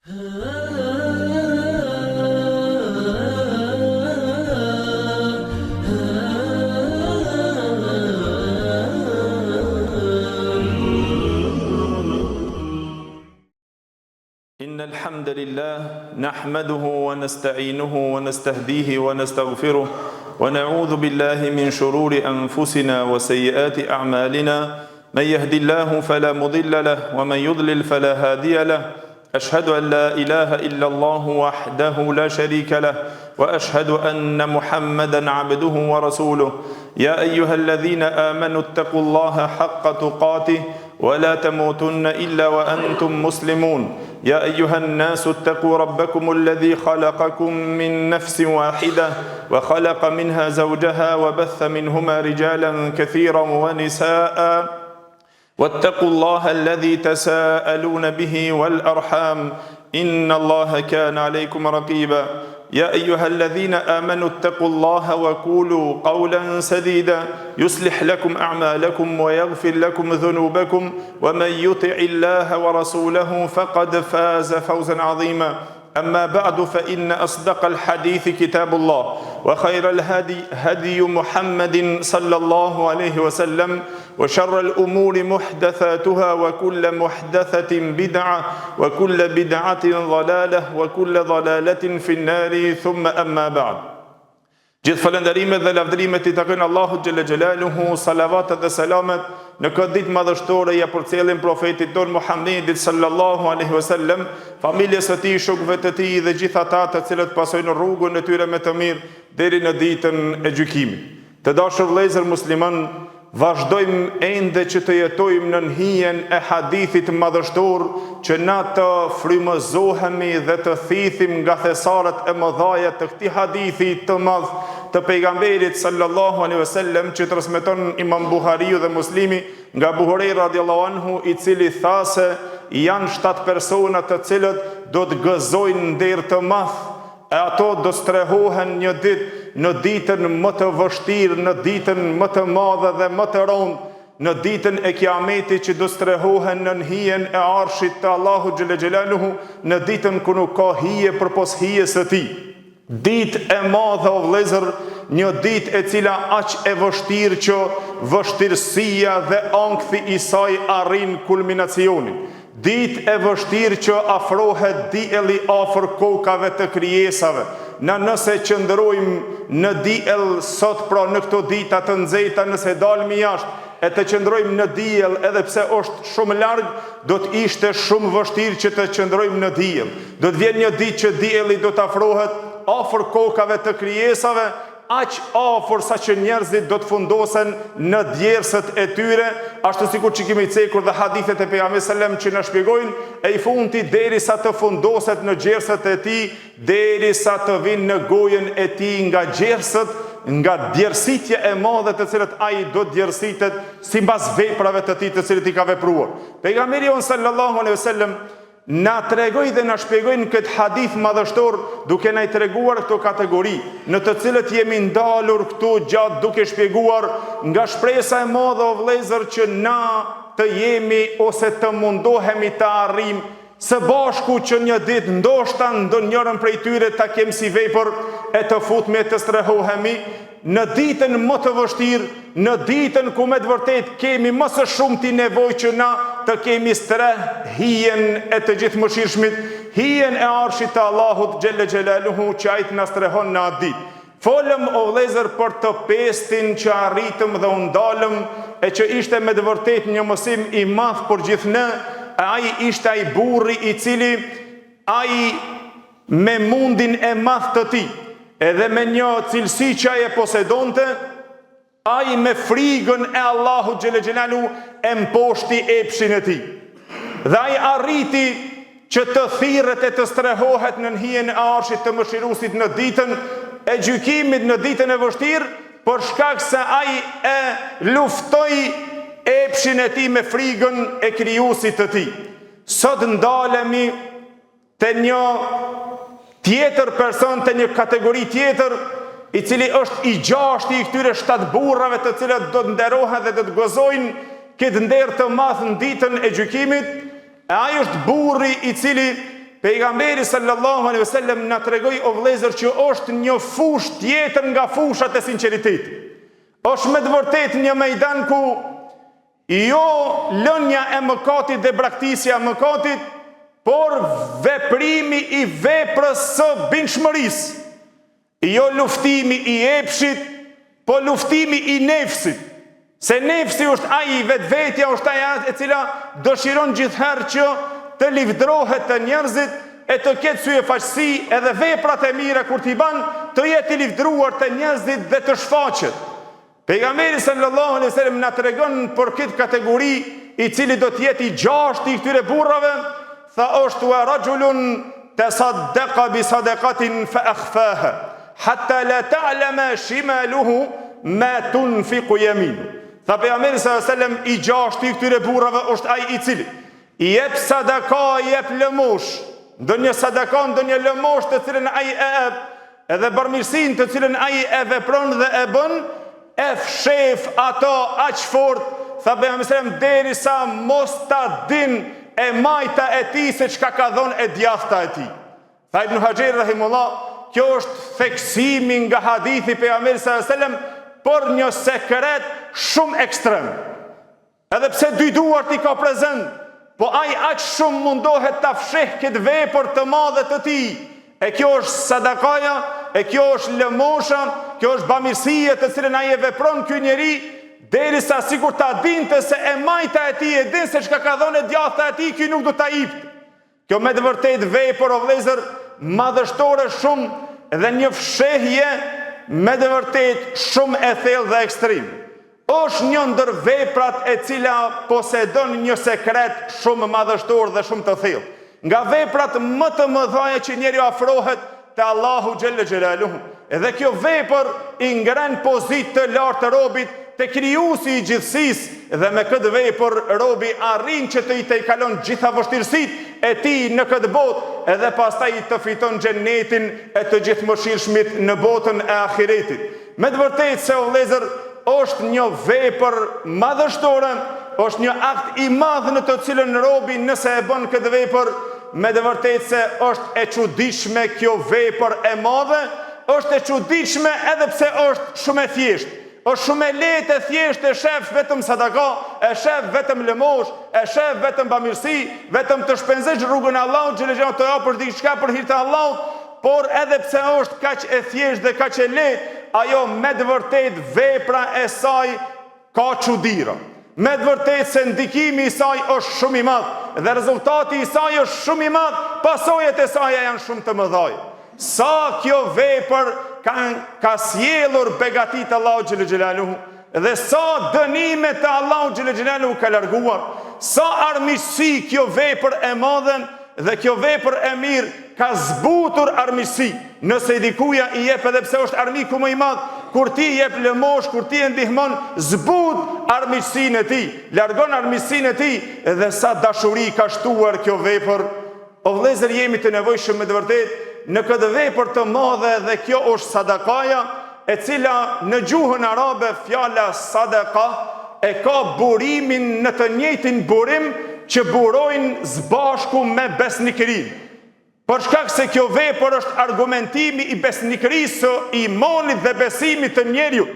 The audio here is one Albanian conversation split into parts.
إن الحمد لله نحمده ونستعينه ونستهديه ونستغفره ونعوذ بالله من شرور أنفسنا وسيئات أعمالنا من يهد الله فلا مضل له ومن يضلل فلا هادي له أشهد أن لا إله إلا الله وحده لا شريك له وأشهد أن محمدا عبده ورسوله يا أيها الذين آمنوا اتقوا الله حق تقاته ولا تموتن إلا وأنتم مسلمون يا أيها الناس اتقوا ربكم الذي خلقكم من نفس واحدة وخلق منها زوجها وبث منهما رجالا كثيرا ونساء واتقوا الله الذي تساءلون به والأرحام إن الله كان عليكم رقيبا يا أيها الذين آمنوا اتقوا الله وقولوا قولا سديدا يصلح لكم أعمالكم ويغفر لكم ذنوبكم ومن يطع الله ورسوله فقد فاز فوزا عظيما أما بعد فإن أصدق الحديث كتاب الله وخير الهدي هدي محمد صلى الله عليه وسلم وشر الأمور محدثاتها وكل محدثة بدعة وكل بدعة ضلالة وكل ضلالة في النار ثم أما بعد Gjithë falënderimet dhe lavdërimet i takojnë Allahut xhalla xhelaluhu, salavatet dhe selamet në këtë ditë madhështore ja përcjellin profetit ton Muhammedit sallallahu alaihi wasallam, familjes së tij, shokëve të tij dhe gjithë ata të cilët pasojnë rrugën e tyre me të mirë deri në ditën e gjykimit. Të dashur vëllezër musliman, vazhdojmë ende që të jetojmë në hijen e hadithit madhështor që na të frymëzohemi dhe të thithim nga thesaret e mëdhaja të këtij hadithi të madh të pejgamberit sallallahu alaihi wasallam që transmeton Imam Buhariu dhe Muslimi nga Abu Huraira radhiyallahu anhu, i cili tha se janë 7 persona të cilët do të gëzojnë nder të madh, e ato do strehohen një ditë, në ditën më të vështirë, në ditën më të madhe dhe më të rëndë, në ditën e Kiametit që do strehohen në hijen e arshit të Allahu xhalla xhelaluhu, në ditën ku nuk ka hije përpos hijes së tij. Ditë e madhe o vëllezër, një ditë e cila aq e vështirë që vështirësia dhe ankthi i saj arrin kulminacionin. Ditë e vështirë që afrohet dielli afër kokave të krijesave. Nëse qëndrojmë në diell sot, pra në këto dita të nxehta, nëse dalmi jashtë e të qëndrojmë në diell, edhe pse është shumë larg, do të ishte shumë vështirë që të qëndrojmë në diell. Do të vjen një ditë që dielli do të afrohet afër kokave të krijesave, aq afër sa që njerëzit do të fundosen në djersët e tyre, ashtu sikur që kemi cekur dhe hadithet e pejgamberit sallam që na shpjegojnë, e i fundit derisa të fundoset në gjersët e tij, derisa të vinë në gojën e tij nga gjersët, nga djersitja e madhe të cilët ai do të djersitet sipas veprave të tij të cilët i ka vepruar. Pejgamberi sallallahu alaihi wasallam na tregoj dhe na shpjegojnë këtë hadith madhështor duke na i treguar këto kategori në të cilët jemi ndalur këtu gjatë duke shpjeguar nga shpresa e madhe o vëllezër që na të jemi ose të mundohemi të arrim së bashku që një ditë ndoshta ndonjërin prej tyre ta kem si vepër e të futme të strehohemi në ditën më të vështirë, në ditën ku me të vërtet kemi më së shumti nevojë që na të kemi streh hijen e të gjithë mëshirshmit, hijen e arshit të Allahut xhalla xhelaluhu që ai na strehon në atë ditë. Folëm o vëllezër për të pestin që arritëm dhe u ndalëm, e që ishte me të vërtet një mësim i madh për gjithë ne. Ai ishte ai burri i cili ai me mundin e madh të tij edhe me një cilësi që ai e posedonte, ai me frigën e Allahut xhalla xhelalu e mposhti epshin e tij. Dhe ai arriti që të thirret e të strehohet në hijen e arshit të mëshiruesit në ditën e gjykimit, në ditën e vështirë, për shkak se ai e luftoi epshin e tij me frigën e krijuesit të tij. Sot ndalemi te një tjetër person, te një kategori tjetër, i cili është i gjashti i këtyre 7 burrave të cilët do të nderohen dhe do të gëzojnë këtë nder të madh në ditën e gjykimit. E ai është burri i cili pejgamberi sallallahu alaihi wasallam na tregoi o vëllezër që është një fushë tjetër nga fushat e sinqeritetit. Është me të vërtetë një mejdan ku jo lënja e mëkatit dhe braktisja e mëkatit, por veprimi i veprës së bindshmërisë. Jo luftimi i epshit, po luftimi i nefsit. Se nefsi është ai, vetvetja është aja e cila dëshiron gjithherë që të livdrohet të njerëzit e të ketë syefaqësi edhe veprat e mira kur t'i ban të jetë i livdruar të njerëzit dhe të shfaqet. Pejgamberi sallallahu alaihi wasallam na tregon për këtë kategori i cili do të jetë i gjashtë i këtyre burrave, tha është wa rajulun tasaddaqa bi sadaqatin fa akhfaha hatta la ta'lama shimaluhu ma tunfiqu yaminu. Tha pejgamberi sallallahu alaihi wasallam i gjashtë i këtyre burrave është ai i cili i jep sadaka, i jep lëmosh, ndonjë sadaka, ndonjë lëmosh të cilën ai e jep, edhe bërmirësinë të cilën ai e vepron dhe e bën, e fshef ato aq fort, tha pejgamberi sallallahu alaihi wasallam, derisa mos ta din e majta e tij se çka ka dhënë e djathta e tij. Tha Ibn Hajar rahimullah, kjo është theksimi nga hadithi pejgamberit sallallahu alaihi wasallam por një sekret shumë ekstrem. Edhe pse dy duart i ka prezent, po ai aq shumë mundohet ta fsheh këtë vepër të madhe të tij. E kjo është sadakaja, e kjo është lëmosha, kjo është bamirësia të cilën ai e vepron ky njeri, derisa sikur ta dinte se e majta e tij e din se çka ka dhënë djathta e tij, ky nuk do ta jepte. Kjo me të vërtetë vepër o vëllezër madhështore shumë dhe një fshehje me të vërtetë shumë e thellë dhe ekstrem. Është një ndër veprat e cila posedon një sekret shumë madhështor dhe shumë të thellë. Nga veprat më të mëdha që njeriu afrohet te Allahu xhelle xhelaluhu. Edhe kjo vepër i ngren pozitë të lartë të robit te krijuesi i gjithësisë dhe me këtë vepër robi arrin që të i tejkalon gjitha vështirësitë e tij në këtë botë edhe pastaj të fiton xhenetin e të gjithëmëshirshmit në botën e ahiretit. Me të vërtetë se o vëllezër është një vepër madhështore, është një akt i madh në të cilën robi nëse e bën këtë vepër, me të vërtetë se është e çuditshme kjo vepër e madhe, është e çuditshme edhe pse është shumë e thjeshtë. Është shumë e lehtë e thjeshtë, e shef vetëm sadaka, e shef vetëm lëmosh, e shef vetëm bamirësi, vetëm të shpenzosh rrugën e Allahut, xhelal të japësh diçka për hir të Allahut, por edhe pse është kaq e thjeshtë dhe kaq e lehtë, ajo me të vërtetë vepra e saj ka çuditëra. Me të vërtetë se ndikimi i saj është shumë i madh dhe rezultati i saj është shumë i madh, pasojat e saj janë shumë të mëdha. Sa kjo vepër ka sjellur begatit Allahu xhel xhelaluhu dhe sa dënime të Allahu xhel xhelaluhu ka larguar, sa armiqësi kjo vepër e madhe dhe kjo vepër e mirë ka zbutur armiqësi. Nëse dikuja i jep edhe pse është armiku më i madh, kur ti jep lëmosh, kur ti e ndihmon, zbut armiqësinë e tij, largon armiqësinë e tij dhe sa dashuri ka shtuar kjo vepër. O vëllezër, jemi të nevojshëm me të vërtetë në këtë vepër të madhe dhe kjo është sadakaja, e cila në gjuhën arabe fjala sadaka e ka burimin në të njëjtin burim që burojnë zbashku me besnikërinë. Për shkak se kjo vepër është argumentimi i besnikërisë së imanit dhe besimit të njeriu,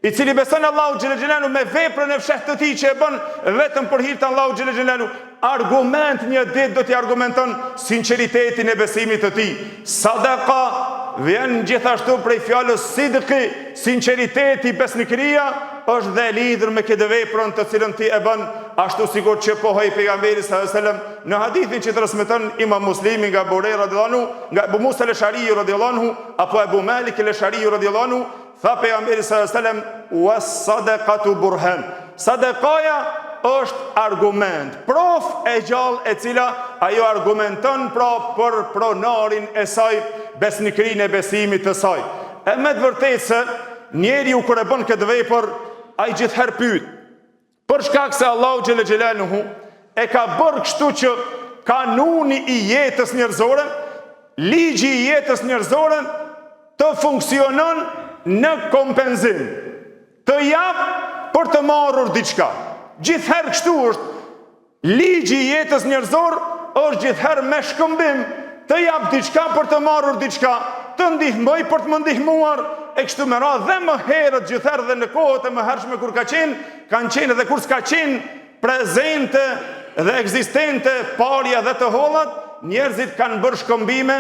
i cili beson Allahu xhel xhelalu me veprën e fshehtë të tij që e bën vetëm për hir të Allahu xhel xhelalu, argument një ditë do t'i argumenton sinqeritetin e besimit të tij. Sadaka vjen gjithashtu prej fjalës sidqi, sinqeriteti, besnikëria, është dhe lidhur me këtë veprën të cilën ti e bën, ashtu sikur që pohoi pejgamberi sallallahu alajhi wasallam në hadithin që transmeton Imam Muslimi nga Abu Huraira radhiyallahu anhu, nga Abu Musa al-Ash'ari radhiyallahu anhu, apo Abu Malik al-Ash'ari radhiyallahu anhu, tha pejgamberi sallallahu alajhi wasallam was-sadaqatu burhan. Sadaqaja është argument, prof e gjallë e cila ajo argumenton për pronarin e saj, besnikërinë e besimit të saj. E me të vërtetë se njeriu kur e bën këtë vepër, ai gjithherë pyet, për shkak se Allahu xhel xhelaluhu e ka bërë kështu që kanuni i jetës njerëzore, ligji i jetës njerëzore të funksionon në kompenzim, të jap për të marrur diçka. Gjithherë kështu është, ligji i jetës njerëzor është gjithherë me shkëmbim, të jap diçka për të marrur diçka, të ndihmoj për të më ndihmuar, e kështu me radhë. Dhe më herët gjithherë dhe në kohët e më hershme kur kanë qenë edhe kur s'ka qenë prezente dhe ekzistente parja dhe të hollat, njerëzit kanë bërë shkëmbime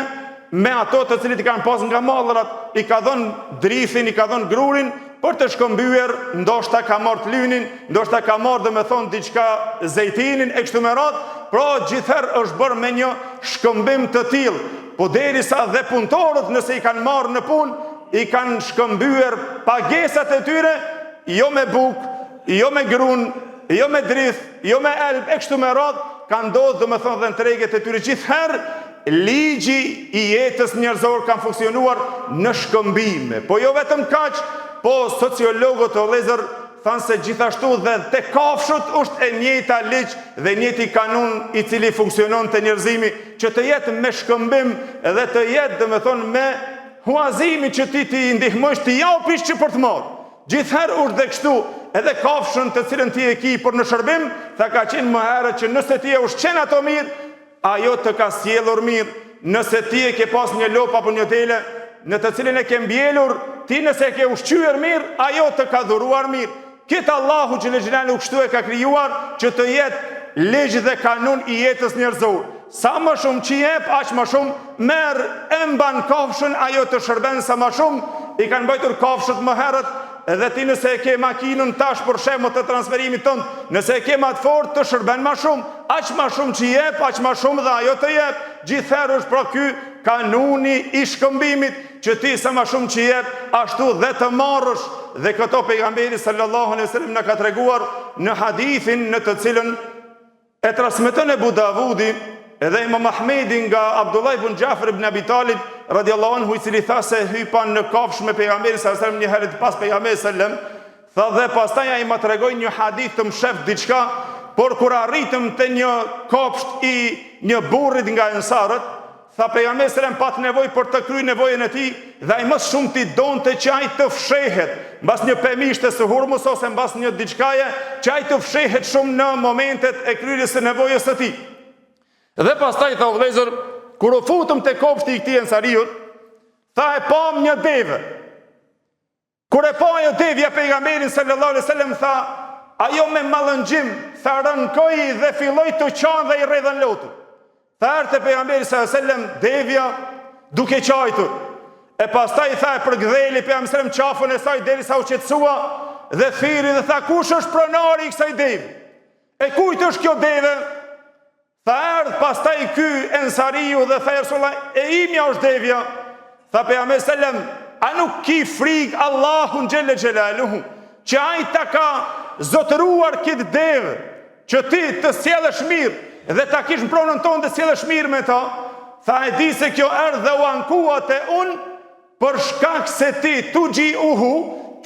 me ato të cilit i kanë pas nga mallrat, i ka dhënë drithin, i ka dhënë grurin, për të shkëmbyer, ndoshta ka marrë të lynin, ndoshta ka marrë domethënë diçka zejtinin e kështu me radhë, pra gjithherë është bërë me një shkëmbim të tillë. Po derisa dhe punëtorët nëse i kanë marrë në punë, i kanë shkëmbyer pagesat e tyre, jo me bukë, jo me grun, jo me drith, jo me elb, e kështu me radhë, ka ndodhur domethënë dhe në treget e tyre gjithherë ligji i jetës njerëzore kanë funksionuar në shkëmbime. Po jo vetëm kaq, po sociologët o vëllezër thanë se gjithashtu dhe te kafshët është e njëjta ligj dhe njëjti kanun i cili funksionon te njerëzimi, që të jetë me shkëmbim dhe të jetë domethënë me huazimi që ti ndihmosh të japish që për të marrë. Gjithherë është dhe kështu, edhe kafshën të cilën ti e ki për në shërbim, tha ka qenë më herët që nëse ti e ushqen ato mirë, ajo të ka sjellur mirë. Nëse ti e ke pas një lopë apo një tele në të cilën e ke mbjellur, ti nëse e ke ushqyer mirë, ajo të ka dhuruar mirë. Këtë Allahu që legjinale u kështu e ka krijuar që të jetë ligj dhe kanun i jetës njerëzore. Sa më shumë që jep, aq më shumë merr e mban kafshën, ajo të shërben sa më shumë. I kanë mbajtur kafshët më herët, edhe ti nëse e ke makinën tash për shembull të transferimit tënd, nëse e ke më të fortë të shërben më shumë, aq më shumë që jep, aq më shumë dhe ajo të jep. Gjithherë është pra ky kanuni i shkëmbimit, që ti sa më shumë që jep, ashtu dhe të marrësh. Dhe këto pejgamberi sallallahu alaihi wasallam na ka treguar në hadithin në të cilën e transmeton Abu Davudi edhe Imam Ahmedi nga Abdullah ibn Jafar ibn Abi Talib radiallahu anhu, i cili tha se hypan në kafsh me pejgamberin sallallahu alaihi wasallam një herë pas pejgamberit sallallahu alaihi wasallam, tha dhe pastaj ai më tregoi një hadith të mshef diçka, por kur arritëm te një kopsht i një burrit nga ensarët, tha pejgamberi sallallahu alaihi wasallam pat nevojë për të kryer nevojën e tij, dhe ai më shumë ti donte që ai të fshehet mbas një pemishte së hurmës ose mbas një diçkaje, që ai të fshehet shumë në momentet e kryerjes së nevojës së tij. Dhe pastaj tha vëllezër, kur u futëm te kopshti i këtij ensariut, tha e pam një deve. Kur e pa ajo devja pejgamberin sallallahu alaihi wasallam, tha ajo me mallëngjim, tha rënkoi dhe filloi të qan dhe i rrjedhën lotën. Tha erte pejgamberi sallallahu alaihi wasallam devja duke qajtur. E pastaj tha e përgdheli pejgamberi sallallahu alaihi wasallam qafën e saj derisa u qetësua dhe thiri dhe tha kush është pronari i kësaj deve? E kujt është kjo deve? Tha erdh pastaj ky ensariu dhe tha Resulullah, e imja është devja. Tha pejgamberi sallallahu alaihi wasallam, a nuk ki frik Allahun xhelle xhelaluhu që ai ta ka zotëruar këtë devë, që ti të sjellësh mirë dhe ta kish në pronën tonë të sjellësh mirë me ta? Tha e di se kjo erdh dhe u ankua te unë për shkak se ti tu gji uhu,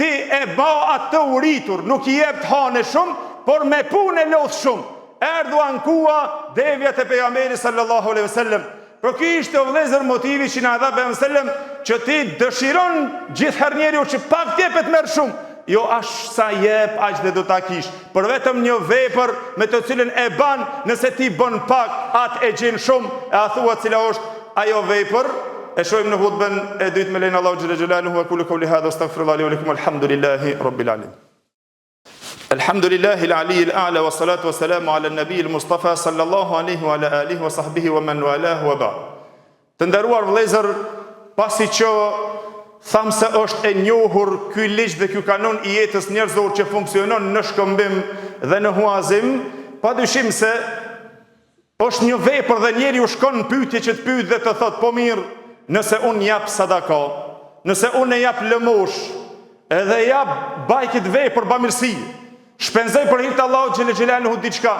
ti e ba atë uritur, nuk i jep të hane shumë, por me punë e lodh shumë. Erdh u ankua devja te pejgamberi sallallahu alaihi wasallam. Por ky ishte o vëllezër motivi që na dha pejgamberi sallallahu alaihi wasallam, që ti dëshiron gjithherë njeriu që pak t'jepet merr shumë. Jo as sa jep aq dhe do ta kish, por vetëm një vepër me të cilën e ban, nëse ti bën pak, atë e gjen shumë, e a thua cila është ajo vepër? E shohim në hutbën e dytë me lenin Allahu xhalla xhelaluhu, wa kullu qawli hadha astaghfirullah li wa lakum, alhamdulillahi rabbil alamin. Alhamdulillahi al-ali al-a'la wa salatu wa salamu ala an-nabi al-mustafa sallallahu alaihi wa ala alihi wa sahbihi wa man walahu wa ba'd. Të nderuar vëllezër, pasi që tham se është e njohur ky ligj dhe ky kanon i jetës njerëzore që funksionon në shkëmbim dhe në huazim, padyshim se është një vepër dhe njeriu shkon në pyetje që të pyet dhe të thot, po mirë, nëse unë jap sadaka, nëse unë e jap lëmosh, edhe jap bajkit vepër bamirësi, shpenzoj për hir të Allahut xhelle xhelaluhu diçka,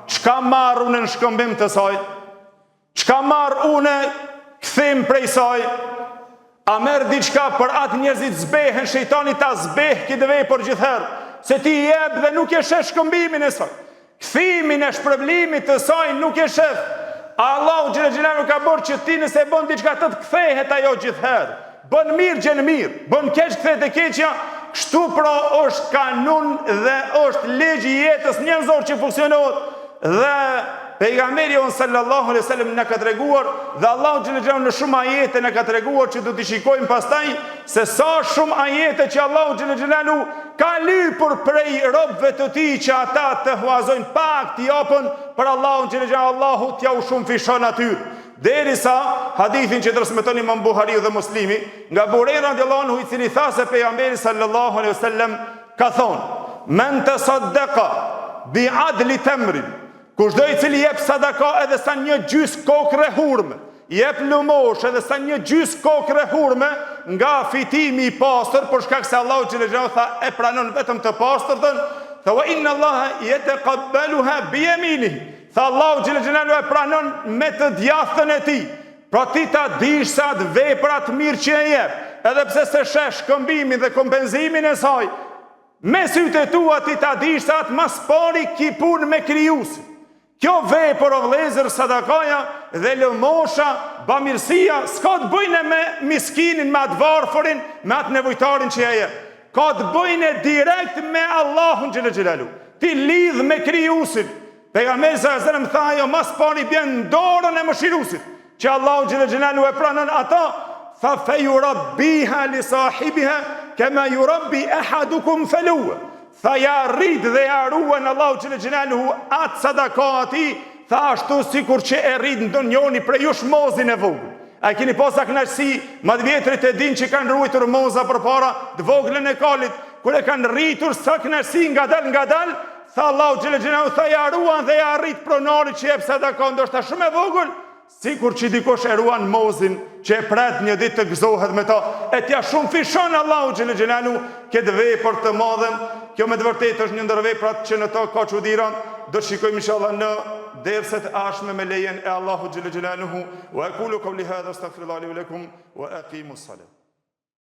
çka marr unë në shkëmbim të saj? Çka marr unë kthim prej saj? A merr diçka për atë njerëzit zbehen, shejtani ta zbeh këtë vepër gjithherë, se ti jep dhe nuk e sheh shkëmbimin e saj. Kthimin e shpërblimit të saj nuk e sheh. Allahu xhelle xhelaluhu ka bërë që ti nëse bën diçka të kthehet ajo gjithherë. Bën mirë gjen mirë, bën keq kthehet e keqja. Kështu pra është kanun dhe është ligj i jetës njerëzore që funksionon, dhe pejgamberi on sallallahu alaihi wasallam na ka treguar dhe Allahu xhallahu në shumë ajete na ka treguar që do t'i shikojmë pastaj se sa shumë ajete që Allahu xhallahu ka lypur prej robëve të tij që ata të huazojnë pak t'i japën për Allahun xhallahu, Allahu t'ja u shumë fishon atyr. Derisa hadithin që transmeton Imam Buhariu dhe Muslimi nga Buhari radhiyallahu anhu, i cili tha se pejgamberi sallallahu alaihi wasallam ka thonë: "Men tasaddaqa bi adli tamrin", kushdo i cili jep sadaka edhe sa një gjys kokre hurme, jep lumosh edhe sa një gjys kokre hurme nga fitimi i pastër, për shkak se Allahu xhallahu tha e pranon vetëm të pastërtën, tha wa inna Allaha yataqabbaluha bi yaminihi, tha Allahu xhallahu e pranon me të djathtën e tij. Pra ti ta dish se atë veprat mirë që e jep, edhe pse se shesh këmbimin dhe kompenzimin e saj, me sytë e tua ti ta dish se atë mas pari ki punë me krijuesin. Kjo vepër o vëllezër, sadakaja dhe lëmosha, bamirësia, s'ka të bëjnë me miskinin, me atë varfërin, me atë nevojtarin që e jep. Ka të bëjnë direkt me Allahun xhallahu. Ti lidh me krijuesin. Pejgamberi sallallahu alajhi wasallam tha ajo mas pari bjen në dorën e mëshiruesit, që Allahu xhallahu e pranon ata, fa fayurabbiha li sahibiha kama yurabbi ahadukum faluwa. Tha ja rrit dhe ja ruan Allahu xhallahu atë sadaka ati, tha ashtu sikur që e rrit ndonjëri prej jush mozin e vogël. A keni posa kënaqësi, madh vjetrit e din që kanë ruajtur moza përpara të voglën e kalit, kur e kanë rritur sa kënaqësi ngadal, tha Allahu xhallahu tha ja ruan dhe ja rrit pronarit që jep sadaka ndoshta shumë e vogël, sikur që dikush e ruan mozin që e pret një ditë të gëzohet me ta, e t'ja shumë fishon Allahu xhallahu këtë vepër të madhen. Kjo me të vërtetë është një ndër veprat që në to ka çuditëra. Do të shikojmë inshallah në derset e ardhshme me lejen e Allahu xhallahu. Wa aqulu qawli hadha astaghfirullahi li wa lakum wa aqimus salat.